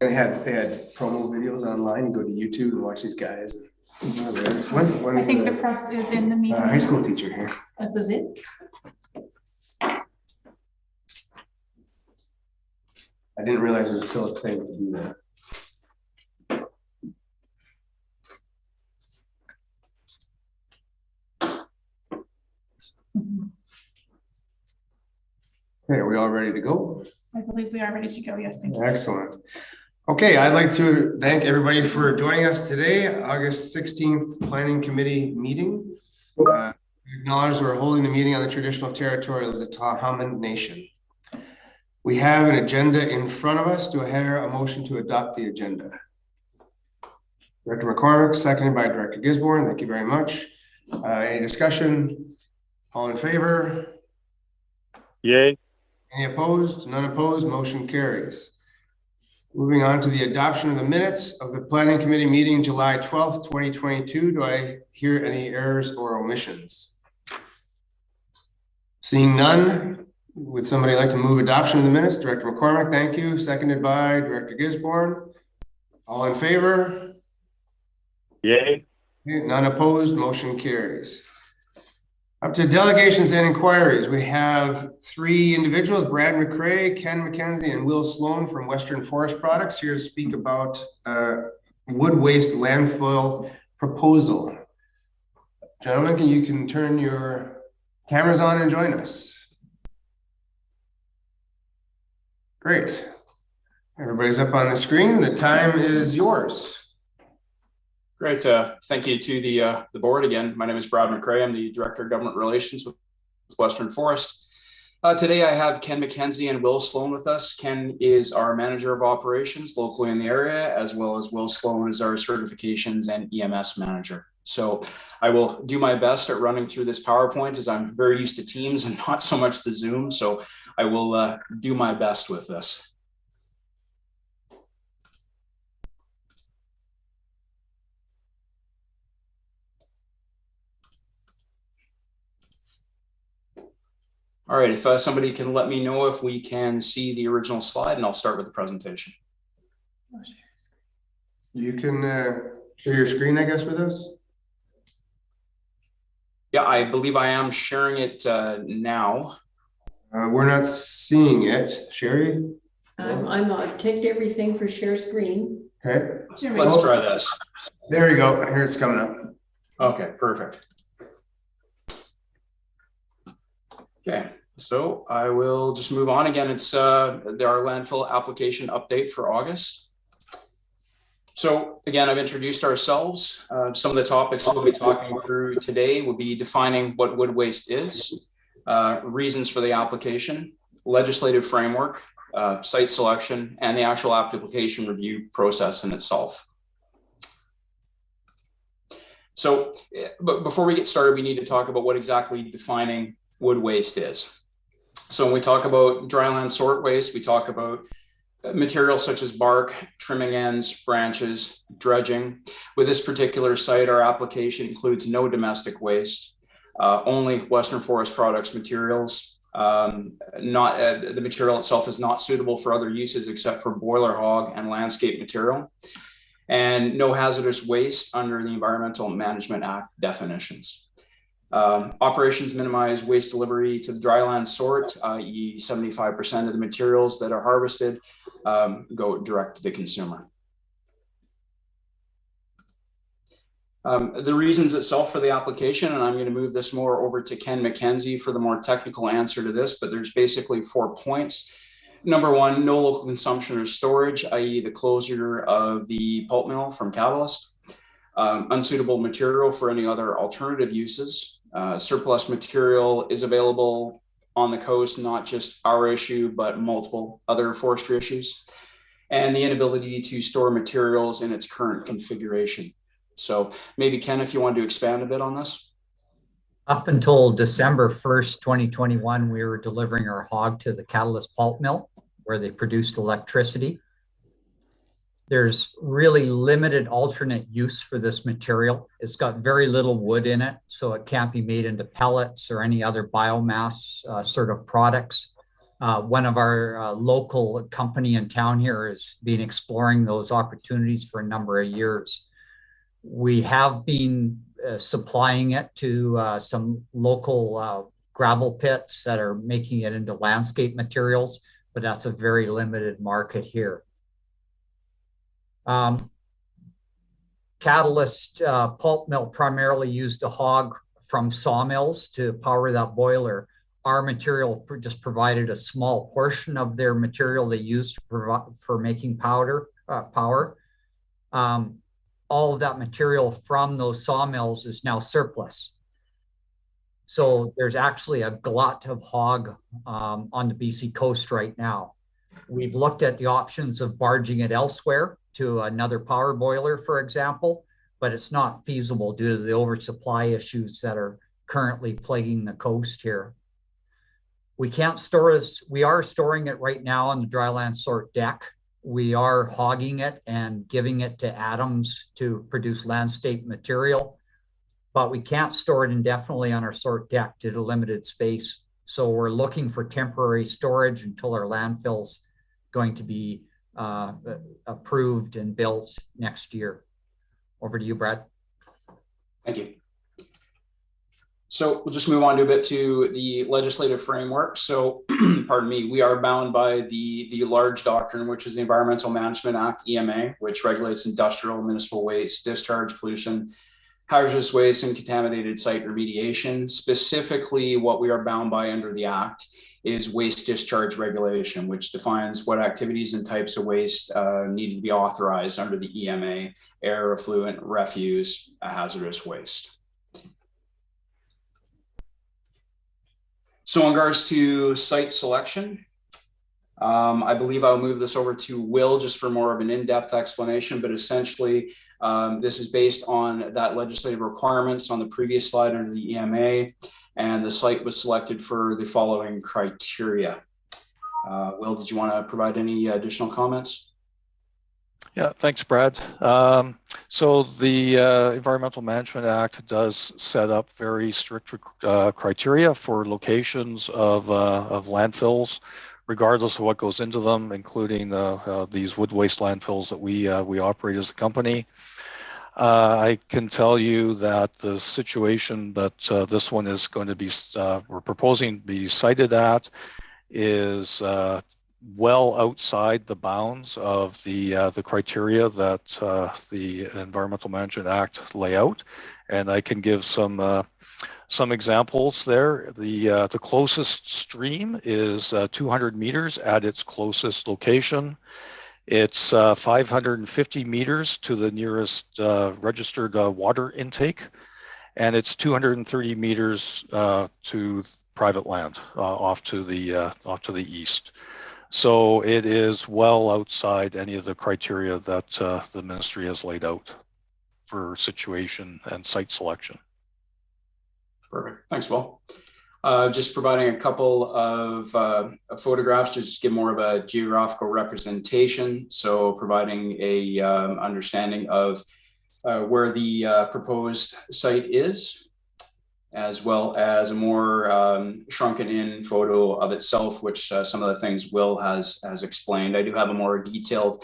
They had promo videos online. You go to YouTube and watch these guys. I think the press is in the meeting. High school teacher here. This is it. I didn't realize there was still a thing to do that. Okay, are we all ready to go? I believe we are ready to go. Yes, thank you. Excellent. Okay, I'd like to thank everybody for joining us today, August 16th Planning Committee meeting. Acknowledge we're holding the meeting on the traditional territory of the Tahaman Nation. We have an agenda in front of us. Do I hear a motion to adopt the agenda? Director McCormick, seconded by Director Gisborne. Thank you very much. Any discussion? All in favor? Yay. Any opposed? None opposed. Motion carries. Moving on to the adoption of the minutes of the Planning Committee meeting July 12th, 2022. Do I hear any errors or omissions? Seeing none, would somebody like to move adoption of the minutes? Director McCormick, thank you. Seconded by Director Gisborne. All in favor? Yay. Okay, none opposed. Motion carries. Up to delegations and inquiries, we have 3 individuals, Brad McRae, Ken Mackenzie, and Will Sloan from Western Forest Products, here to speak about wood waste landfill proposal. Gentlemen, you can turn your cameras on and join us. Great. Everybody's up on the screen. The time is yours. Great. Thank you to the board again. My name is Brad McRae. I'm the Director of Government Relations with Western Forest. Today I have Ken Mackenzie and Will Sloan with us. Ken is our Manager of Operations locally in the area, as well as Will Sloan is our Certifications and EMS Manager. So I will do my best at running through this PowerPoint, as I'm very used to Teams and not so much to Zoom. So I will do my best with this. All right, if somebody can let me know if we can see the original slide, and I'll start with the presentation. You can share your screen, I guess, with us. Yeah, I believe I am sharing it now. We're not seeing it. Sherry? I've ticked everything for share screen. Okay. Let's try this. There we go. Here it's coming up. Okay, perfect. Okay, so I will just move on. Again, it's our landfill application update for August. So again, I've introduced ourselves. Some of the topics we'll be talking through today will be defining what wood waste is, reasons for the application, legislative framework, site selection, and the actual application review process in itself. So, but before we get started, we need to talk about what exactly defining wood waste is. So when we talk about dryland sort waste, we talk about materials such as bark, trimming ends, branches, dredging. With this particular site, our application includes no domestic waste, only Western Forest Products materials. The material itself is not suitable for other uses except for boiler hog and landscape material, and no hazardous waste under the Environmental Management Act definitions. Operations minimize waste delivery to the dryland sort, i.e. 75% of the materials that are harvested go direct to the consumer. The reasons itself for the application, and I'm going to move this more over to Ken Mackenzie for the more technical answer to this, but there's basically 4 points. Number 1, no local consumption or storage, i.e. the closure of the pulp mill from catalyst. Unsuitable material for any other alternative uses. Surplus material is available on the coast, not just our issue, but multiple other forestry issues. And the inability to store materials in its current configuration. So maybe Ken, if you want to expand a bit on this. Up until December 1st, 2021, we were delivering our hog to the catalyst pulp mill where they produced electricity. There's really limited alternate use for this material. It's got very little wood in it, so it can't be made into pellets or any other biomass sort of products. One of our local company in town here has been exploring those opportunities for a number of years. We have been supplying it to some local gravel pits that are making it into landscape materials, but that's a very limited market here. Catalyst pulp mill primarily used a hog from sawmills to power that boiler. Our material just provided a small portion of their material they used for making power. All of that material from those sawmills is now surplus. So there's actually a glut of hog on the BC coast right now. We've looked at the options of barging it elsewhere to another power boiler, for example, but it's not feasible due to the oversupply issues that are currently plaguing the coast here. We can't store this. We are storing it right now on the dryland sort deck. We are hogging it and giving it to Adams to produce landscape material, but we can't store it indefinitely on our sort deck due to limited space. So we're looking for temporary storage until our landfill's going to be approved and built next year. Over to you, Brad. Thank you. So we'll just move on to a bit to the legislative framework. So, pardon me, we are bound by the large doctrine, which is the Environmental Management Act, EMA, which regulates industrial municipal waste, discharge, pollution, hazardous waste, and contaminated site remediation. Specifically, what we are bound by under the Act is waste discharge regulation, which defines what activities and types of waste need to be authorized under the EMA: air, effluent, refuse, hazardous waste. So in regards to site selection, I believe I'll move this over to Will just for more of an in-depth explanation, but essentially this is based on that legislative requirements on the previous slide under the EMA, and the site was selected for the following criteria. Will, did you want to provide any additional comments? Yeah, thanks, Brad. So the Environmental Management Act does set up very strict criteria for locations of landfills, regardless of what goes into them, including these wood waste landfills that we operate as a company. I can tell you that the situation that this one is going to be, we're proposing to be sited at, is well outside the bounds of the criteria that the Environmental Management Act lay out, and I can give some examples there. The closest stream is 200 meters at its closest location. It's 550 meters to the nearest registered water intake, and it's 230 meters to private land off to the east. So it is well outside any of the criteria that the ministry has laid out for situation and site selection. Perfect. Thanks, Will. Just providing a couple of photographs to just give more of a geographical representation. So providing a understanding of where the proposed site is, as well as a more shrunken in photo of itself, which some of the things Will has explained. I do have a more detailed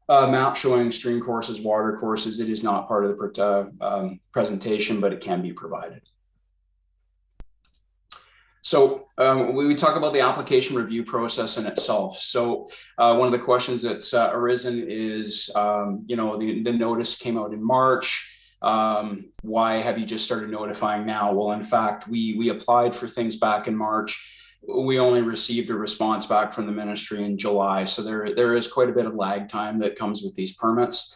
map showing stream courses, water courses. It is not part of the presentation, but it can be provided. So we talk about the application review process in itself. So one of the questions that's arisen is, you know, the notice came out in March. Why have you just started notifying now? Well, in fact, we applied for things back in March. We only received a response back from the ministry in July. So there is quite a bit of lag time that comes with these permits.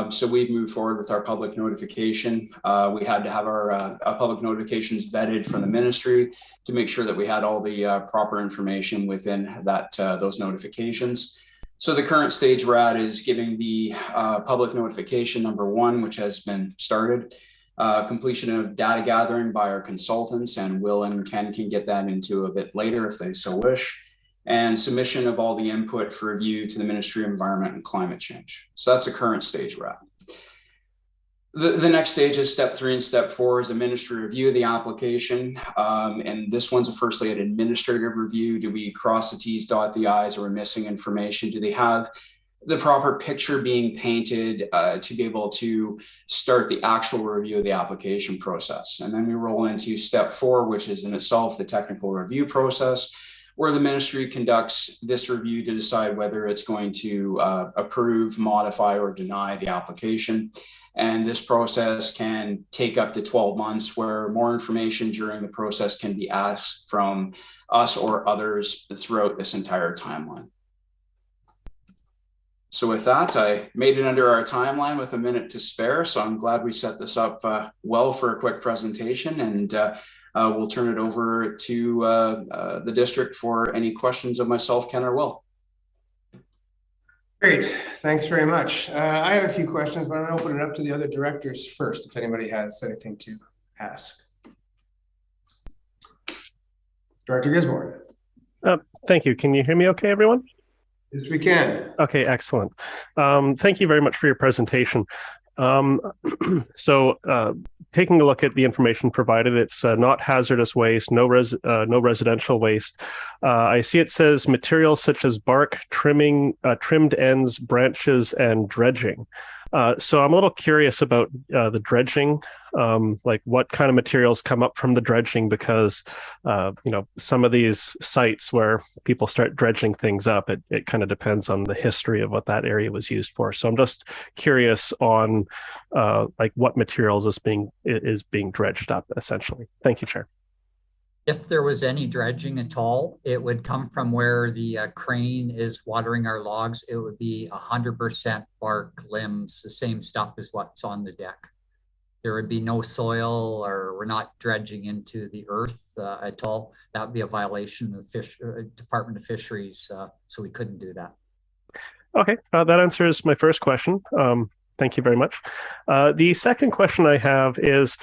So we've moved forward with our public notification. We had to have our public notifications vetted from the ministry to make sure that we had all the proper information within that those notifications. So the current stage we're at is giving the public notification number 1, which has been started, completion of data gathering by our consultants, and Will and Ken can get that into a bit later if they so wish, and submission of all the input for review to the Ministry of Environment and Climate Change. So that's the current stage we're at. The next stage is step 3 and step 4 is a ministry review of the application. And this one's firstly an administrative review. Do we cross the T's, dot the I's, or are we missing information? Do they have the proper picture being painted to be able to start the actual review of the application process? And then we roll into step 4, which is in itself the technical review process, where the ministry conducts this review to decide whether it's going to approve, modify, or deny the application. And this process can take up to 12 months, where more information during the process can be asked from us or others throughout this entire timeline. So with that, I made it under our timeline with a minute to spare. So I'm glad we set this up well for a quick presentation, and we'll turn it over to the district for any questions of myself, Ken, or Will. Great, thanks very much. I have a few questions, but I'm going to open it up to the other directors first, if anybody has anything to ask. Director Gisborne. Thank you. Can you hear me okay, everyone? Yes, we can. Okay, excellent. Thank you very much for your presentation. Taking a look at the information provided, it's not hazardous waste, no residential waste. I see it says materials such as bark, trimming, trimmed ends, branches, and dredging. So I'm a little curious about the dredging, like what kind of materials come up from the dredging, because some of these sites where people start dredging things up, it kind of depends on the history of what that area was used for. So I'm just curious on like what materials is being dredged up, essentially. Thank you, Chair. If there was any dredging at all, it would come from where the crane is watering our logs. It would be 100% bark, limbs, the same stuff as what's on the deck. There would be no soil, or we're not dredging into the earth at all. That would be a violation of Department of Fisheries, so we couldn't do that. Okay, that answers my first question. Thank you very much. The second question I have is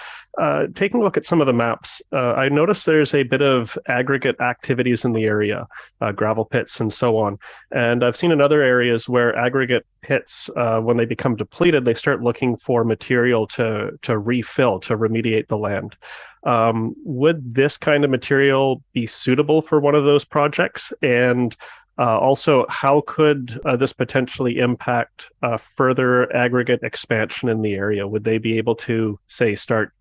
taking a look at some of the maps. I noticed there's a bit of aggregate activities in the area, gravel pits and so on. And I've seen in other areas where aggregate pits, when they become depleted, they start looking for material to refill, to remediate the land. Would this kind of material be suitable for one of those projects? And also, how could this potentially impact further aggregate expansion in the area? Would they be able to, say, start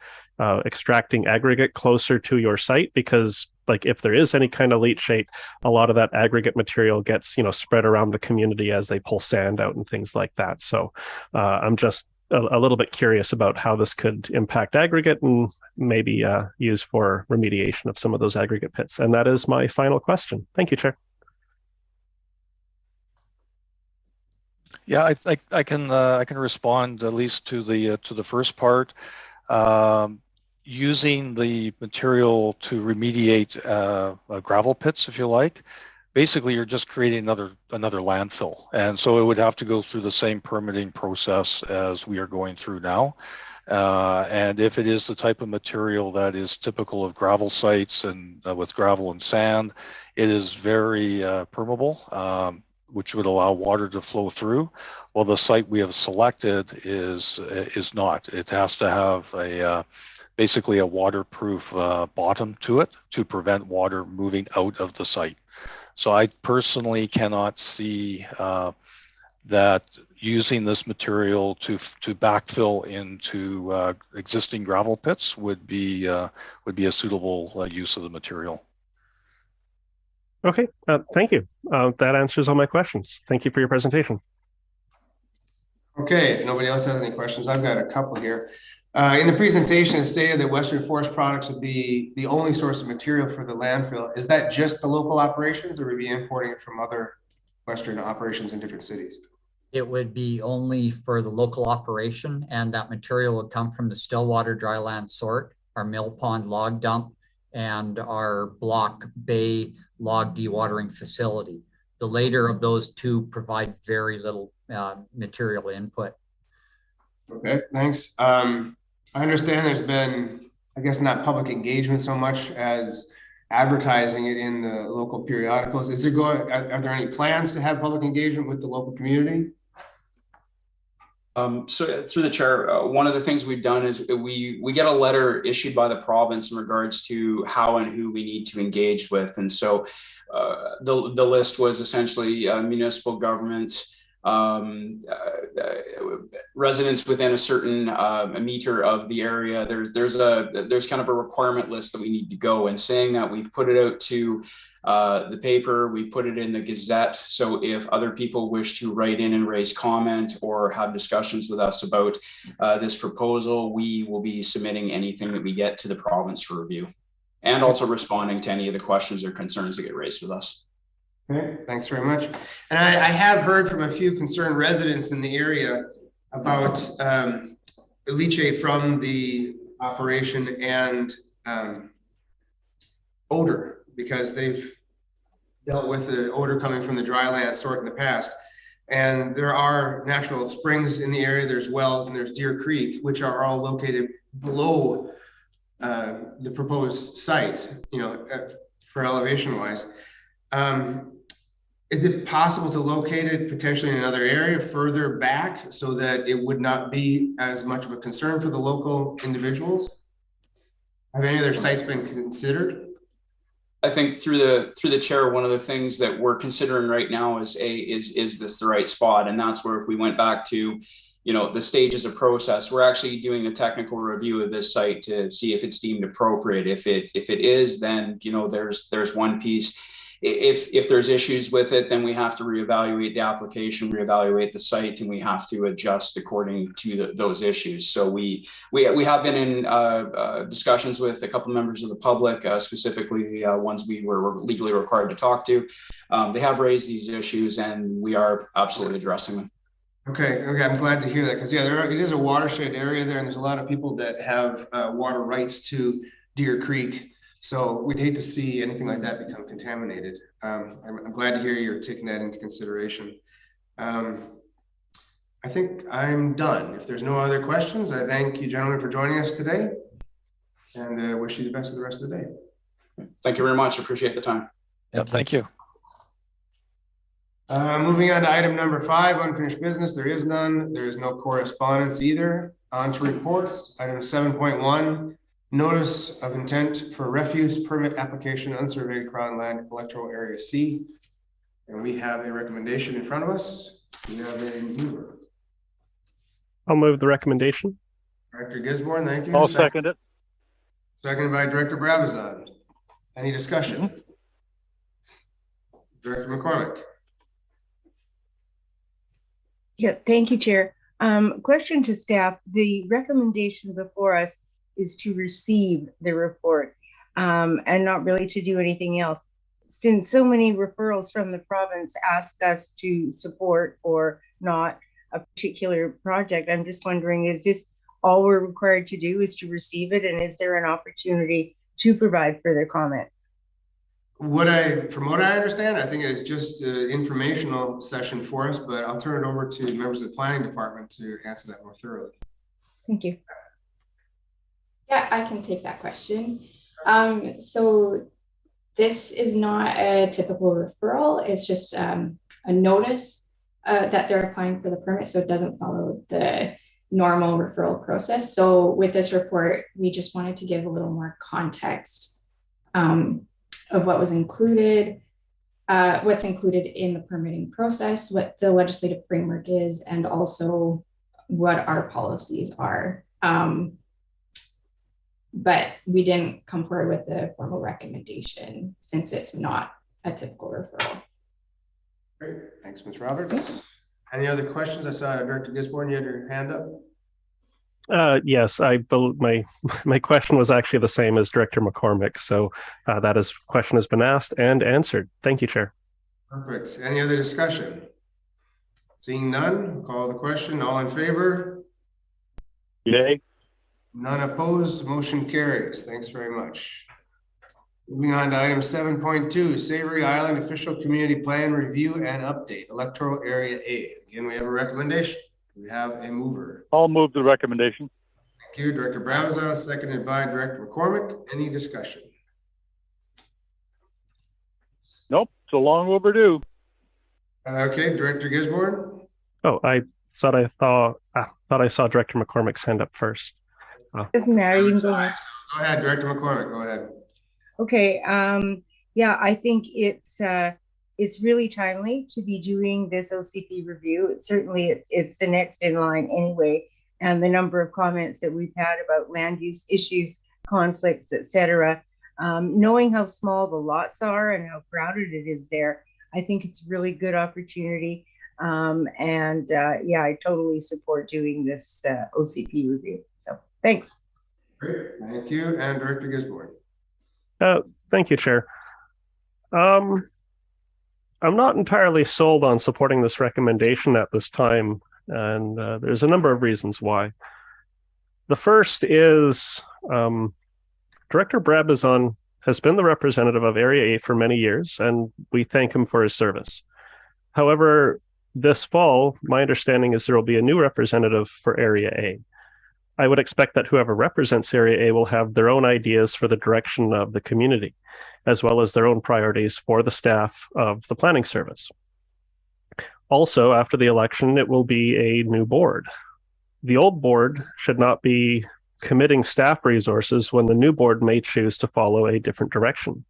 extracting aggregate closer to your site? Because, like, if there is any kind of leachate, a lot of that aggregate material gets, spread around the community as they pull sand out and things like that. So I'm just a little bit curious about how this could impact aggregate and maybe use for remediation of some of those aggregate pits. And that is my final question. Thank you, Chair. Yeah, I can respond at least to the first part. Using the material to remediate gravel pits, if you like, basically you're just creating another landfill, and so it would have to go through the same permitting process as we are going through now. And if it is the type of material that is typical of gravel sites and with gravel and sand, it is very permeable, which would allow water to flow through. Well, the site we have selected is not. It has to have basically a waterproof bottom to it to prevent water moving out of the site. So I personally cannot see that using this material to backfill into existing gravel pits would be a suitable use of the material. Okay, thank you. That answers all my questions. Thank you for your presentation. Okay, if nobody else has any questions, I've got a couple here. In the presentation, it stated that Western Forest Products would be the only source of material for the landfill. Is that just the local operations, or would we be importing it from other Western operations in different cities? It would be only for the local operation, and that material would come from the Stillwater Dryland Sort, our Mill Pond log dump, and our Block Bay log dewatering facility. The later of those two provide very little material input. Okay, thanks. I understand there's been, I guess, not public engagement so much as advertising it in the local periodicals. Are there any plans to have public engagement with the local community? So through the chair, one of the things we've done is we get a letter issued by the province in regards to how and who we need to engage with. And so the list was essentially municipal government, residents within a certain meter of the area. There's kind of a requirement list that we need to go, and saying that we've put it out to the paper, we put it in the Gazette. So if other people wish to write in and raise comment or have discussions with us about this proposal, we will be submitting anything that we get to the province for review, and also responding to any of the questions or concerns that get raised with us. Okay, thanks very much. And I have heard from a few concerned residents in the area about leachate from the operation and odor, because they've dealt with the odor coming from the dry land sort in the past. And there are natural springs in the area, there's wells, and there's Deer Creek, which are all located below the proposed site, you know, for elevation wise. Is it possible to locate it potentially in another area further back so that it would not be as much of a concern for the local individuals? Have any other sites been considered? I think through the chair, one of the things that we're considering right now is this the right spot? And that's where, if we went back to, you know, the stages of process, we're actually doing a technical review of this site to see if it's deemed appropriate. If it is, then, you know, there's one piece. If there's issues with it, then we have to reevaluate the application, reevaluate the site, and we have to adjust according to those issues. So we have been in discussions with a couple members of the public, specifically ones we were legally required to talk to. They have raised these issues, and we are absolutely addressing them. Okay, I'm glad to hear that, because it is a watershed area there, and there's a lot of people that have water rights to Deer Creek. So we'd hate to see anything like that become contaminated. I'm glad to hear you're taking that into consideration. I think I'm done. If there's no other questions, I thank you gentlemen for joining us today, and wish you the best of the rest of the day. Thank you very much. Appreciate the time. Yep, thank you. Moving on to item number 5, unfinished business. There is none. There is no correspondence either. On to reports. Item 7.1. Notice of intent for refuse permit application, unsurveyed Crown Land, Electoral Area C. And we have a recommendation in front of us. We have a mover. I'll move the recommendation. Director Gisborne, thank you. I'll second it. Seconded by Director Brabazon. Any discussion? Director McCormick. Yeah, thank you, Chair. Question to staff. The recommendation before us is to receive the report and not really to do anything else. Since so many referrals from the province ask us to support or not a particular project, I'm just wondering, is this all we're required to do, is to receive it? And is there an opportunity to provide further comment? From what I understand, I think it is just an informational session for us, but I'll turn it over to members of the planning department to answer that more thoroughly. Thank you. Yeah, I can take that question. So this is not a typical referral. It's just a notice that they're applying for the permit, so it doesn't follow the normal referral process. So with this report, we just wanted to give a little more context of what was included, what's included in the permitting process, what the legislative framework is, and also what our policies are. But we didn't come forward with a formal recommendation since it's not a typical referral. Great, thanks, Ms. Roberts. Any other questions? I saw Director Gisborne, you had your hand up. Yes, my question was actually the same as Director McCormick, so that question has been asked and answered. Thank you, Chair. Perfect. Any other discussion? Seeing none, call the question. All in favor? Yay. None opposed, motion carries. Thanks very much. Moving on to item 7.2, Savary Island Official Community Plan Review and Update, Electoral Area A. Again, we have a recommendation. We have a mover. I'll move the recommendation. Thank you, Director Browza, seconded by Director McCormick. Any discussion? Nope, it's a long overdue. Okay, Director Gisborne. Oh, I thought I saw Director McCormick's hand up first. Doesn't matter. You can go ahead. Go ahead, Director McCormick. Go ahead. Okay. Yeah, I think it's really timely to be doing this OCP review. It's the next in line anyway, and the number of comments that we've had about land use issues, conflicts, etc. Knowing how small the lots are and how crowded it is there, I think it's a really good opportunity. Yeah, I totally support doing this OCP review. So thanks. Great, thank you. And Director Gisborne. Thank you, Chair. I'm not entirely sold on supporting this recommendation at this time, and there's a number of reasons why. The first is Director Brabazon has been the representative of Area A for many years, and we thank him for his service. However, this fall, my understanding is there will be a new representative for Area A. I would expect that whoever represents Area A will have their own ideas for the direction of the community, as well as their own priorities for the staff of the planning service. Also, after the election, it will be a new board. The old board should not be committing staff resources when the new board may choose to follow a different direction.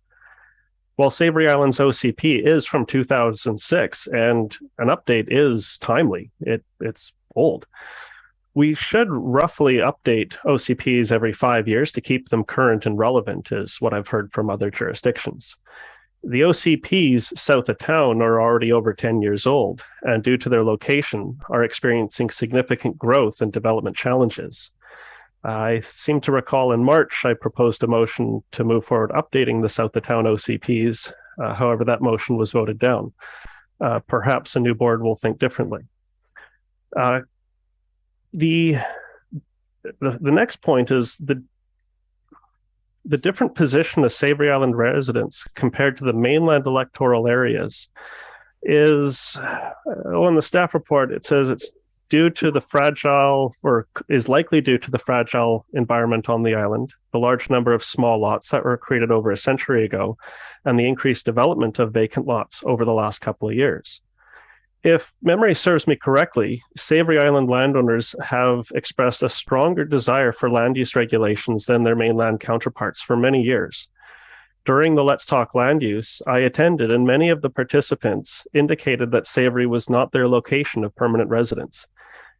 While Savary Island's OCP is from 2006 and an update is timely, it's old. We should roughly update OCPs every 5 years to keep them current and relevant, is what I've heard from other jurisdictions. The OCPs south of town are already over 10 years old, and due to their location, are experiencing significant growth and development challenges. I seem to recall in March, I proposed a motion to move forward updating the south of town OCPs. However, that motion was voted down. Perhaps a new board will think differently. The next point is the different position of Savary Island residents compared to the mainland electoral areas is, in the staff report, it says it's due to the fragile, or is likely due to the fragile environment on the island, the large number of small lots that were created over a century ago, and the increased development of vacant lots over the last couple of years. If memory serves me correctly, Savary Island landowners have expressed a stronger desire for land use regulations than their mainland counterparts for many years. During the Let's Talk Land Use, I attended, and many of the participants indicated that Savary was not their location of permanent residence.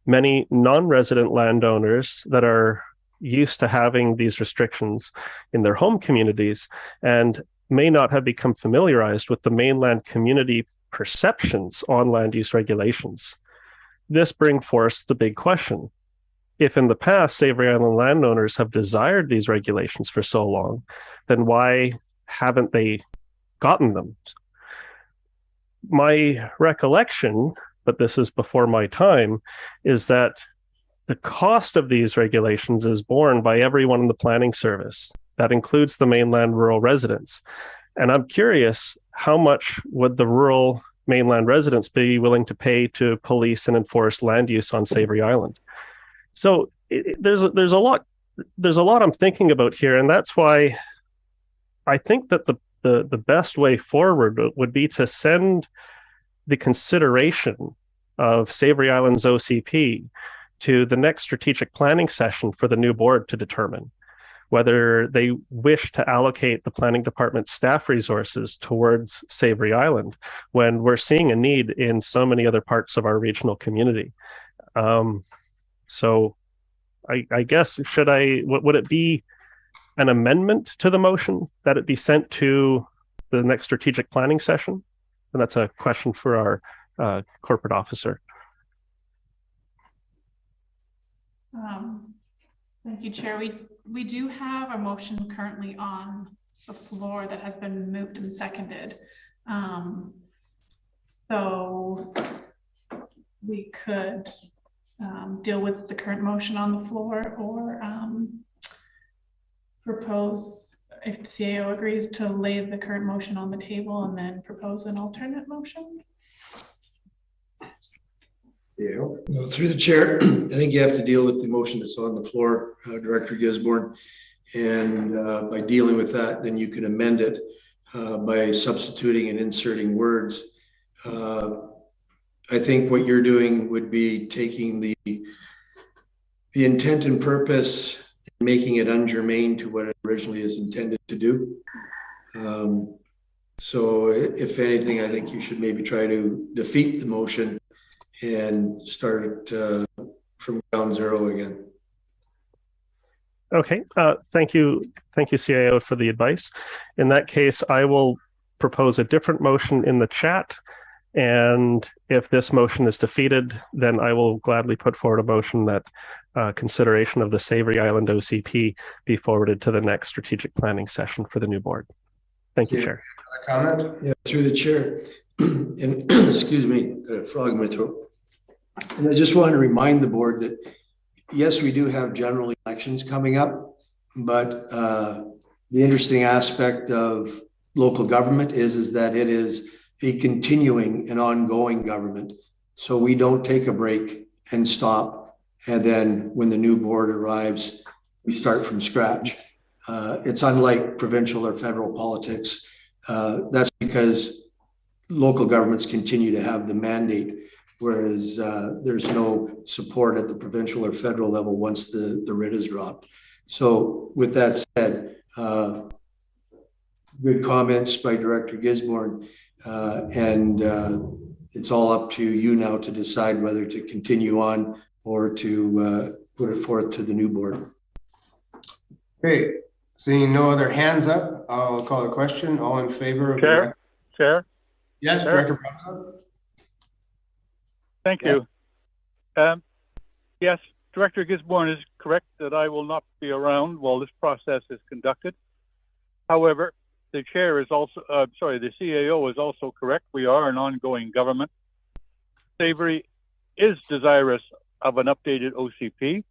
Many non-resident landowners that are used to having these restrictions in their home communities and may not have become familiarized with the mainland community perceptions on land use regulations. This brings forth the big question. If in the past Savary Island landowners have desired these regulations for so long, then why haven't they gotten them? My recollection, but this is before my time, is that the cost of these regulations is borne by everyone in the planning service. That includes the mainland rural residents. And I'm curious, how much would the rural mainland residents be willing to pay to police and enforce land use on Savary Island? So there's a lot I'm thinking about here, and that's why I think that the best way forward would be to send the consideration of Savary Island's OCP to the next strategic planning session for the new board to determine whether they wish to allocate the planning department staff resources towards Savary Island when we're seeing a need in so many other parts of our regional community. So I guess, would it be an amendment to the motion that it be sent to the next strategic planning session? And that's a question for our corporate officer. Thank you, Chair. We do have a motion currently on the floor that has been moved and seconded. So we could deal with the current motion on the floor, or propose, if the CAO agrees, to lay the current motion on the table and then propose an alternate motion. No, through the chair, I think you have to deal with the motion that's on the floor, Director Gisborne, and by dealing with that, then you can amend it by substituting and inserting words. I think what you're doing would be taking the intent and purpose and making it ungermane to what it originally is intended to do. So if anything, I think you should maybe try to defeat the motion and start from ground zero again. Okay, thank you, CIO, for the advice. In that case, I will propose a different motion in the chat. And if this motion is defeated, then I will gladly put forward a motion that consideration of the Savary Island OCP be forwarded to the next strategic planning session for the new board. Thank you, Chair. Another comment? Yeah, through the chair. And excuse me, got a frog in my throat. And I just want to remind the board that yes, we do have general elections coming up, but the interesting aspect of local government is that it is a continuing and ongoing government. So we don't take a break and stop. And then when the new board arrives, we start from scratch. It's unlike provincial or federal politics. That's because local governments continue to have the mandate, whereas there's no support at the provincial or federal level once the writ is dropped. So with that said, good comments by Director Gisborne, and it's all up to you now to decide whether to continue on or to put it forth to the new board. Okay, seeing no other hands up, I'll call the question. All in favor of Chair? Yes, Chair? Director Brown. Thank you. Yes, Director Gisborne is correct that I will not be around while this process is conducted. However, the chair is also, the CAO is also correct. We are an ongoing government. Savary is desirous of an updated OCP,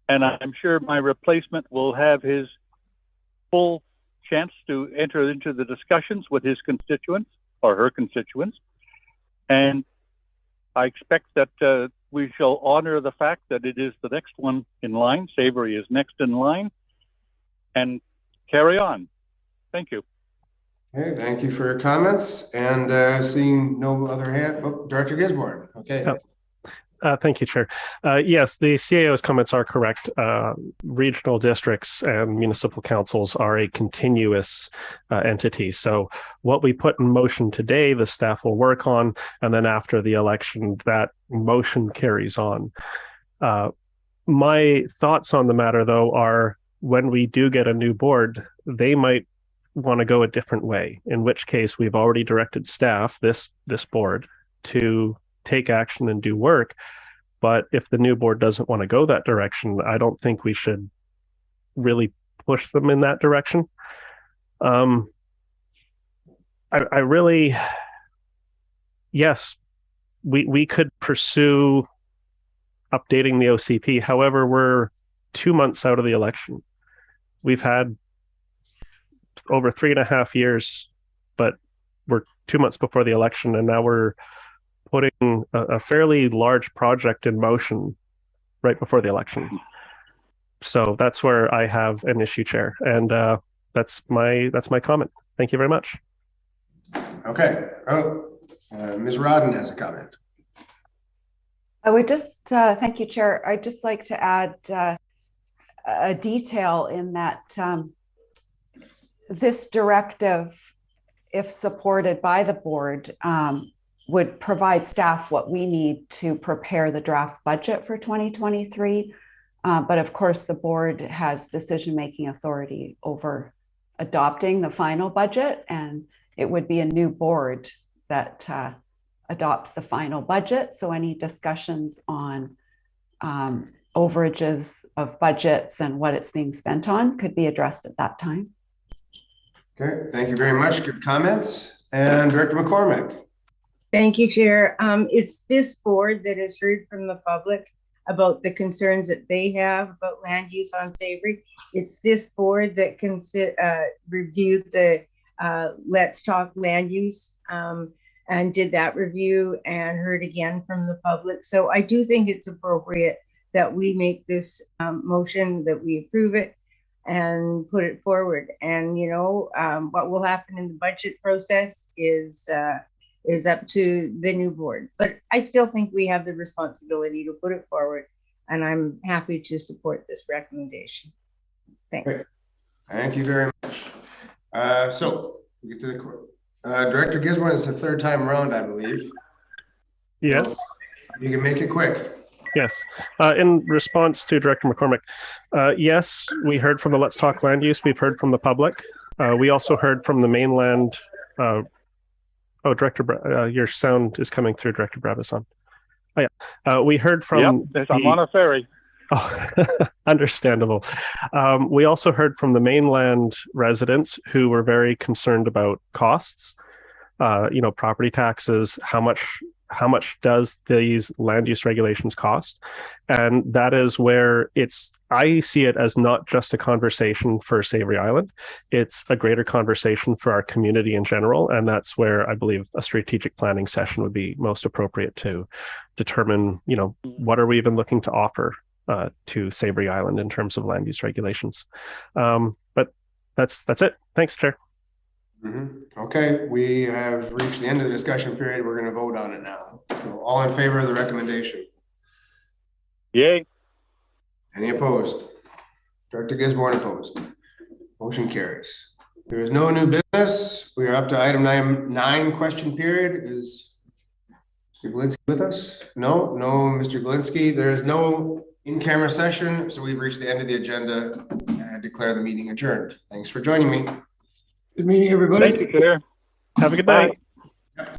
and I'm sure my replacement will have his full chance to enter into the discussions with his constituents or her constituents. And I expect that we shall honor the fact that it is the next one in line. Savary is next in line, and carry on. Thank you. Okay, thank you for your comments. And seeing no other hand, Director Gisborne. Okay. Thank you, Chair. Yes, the CAO's comments are correct. Regional districts and municipal councils are a continuous entity. So what we put in motion today, the staff will work on, and then after the election, that motion carries on. My thoughts on the matter, though, are when we do get a new board, they might want to go a different way, in which case we've already directed staff, this board, to take action and do work. But if the new board doesn't want to go that direction, I don't think we should really push them in that direction. I really, yes, we could pursue updating the OCP. However, we're 2 months out of the election. We've had over 3.5 years, but we're 2 months before the election, and now we're putting a fairly large project in motion right before the election. So that's where I have an issue, Chair, and that's my comment. Thank you very much. Okay. Ms. Rodden has a comment. I would just thank you, Chair. I'd just like to add a detail in that this directive, if supported by the board, would provide staff what we need to prepare the draft budget for 2023. But of course, the board has decision-making authority over adopting the final budget, and it would be a new board that adopts the final budget. So any discussions on overages of budgets and what it's being spent on could be addressed at that time. Okay, thank you very much. Good comments. And Director McCormick. Thank you, Chair. It's this board that has heard from the public about the concerns that they have about land use on Savary. It's this board that can review the Let's Talk Land Use and did that review and heard again from the public. So I do think it's appropriate that we make this motion, that we approve it and put it forward. And, you know, what will happen in the budget process is is up to the new board. But I still think we have the responsibility to put it forward, and I'm happy to support this recommendation. Thanks. Great. Thank you very much. So we get to the Director Gisborne is the third time around, I believe. Yes. So you can make it quick. Yes. In response to Director McCormick, yes, we heard from the Let's Talk Land Use. We've heard from the public. We also heard from the mainland. Director, your sound is coming through, Director Brabazon. Oh, yeah. We heard from. Yep, I'm on a ferry. Oh, understandable. We also heard from the mainland residents who were very concerned about costs. Property taxes. How much does these land use regulations cost? And that is where I see it as not just a conversation for Savary Island. It's a greater conversation for our community in general. And that's where I believe a strategic planning session would be most appropriate to determine, what are we even looking to offer to Savary Island in terms of land use regulations. But that's it. Thanks, Chair. Mm-hmm. Okay, we have reached the end of the discussion period. We're going to vote on it now. So all in favor of the recommendation? Yay. Any opposed? Director Gisborne opposed. Motion carries. There is no new business. We are up to item 9 question period. Is Mr. Galinsky with us? No, Mr. Galinsky. There is no in-camera session, so we've reached the end of the agenda and declare the meeting adjourned. Thanks for joining me. Good meeting, everybody. Thank you, Chair. Have a good night.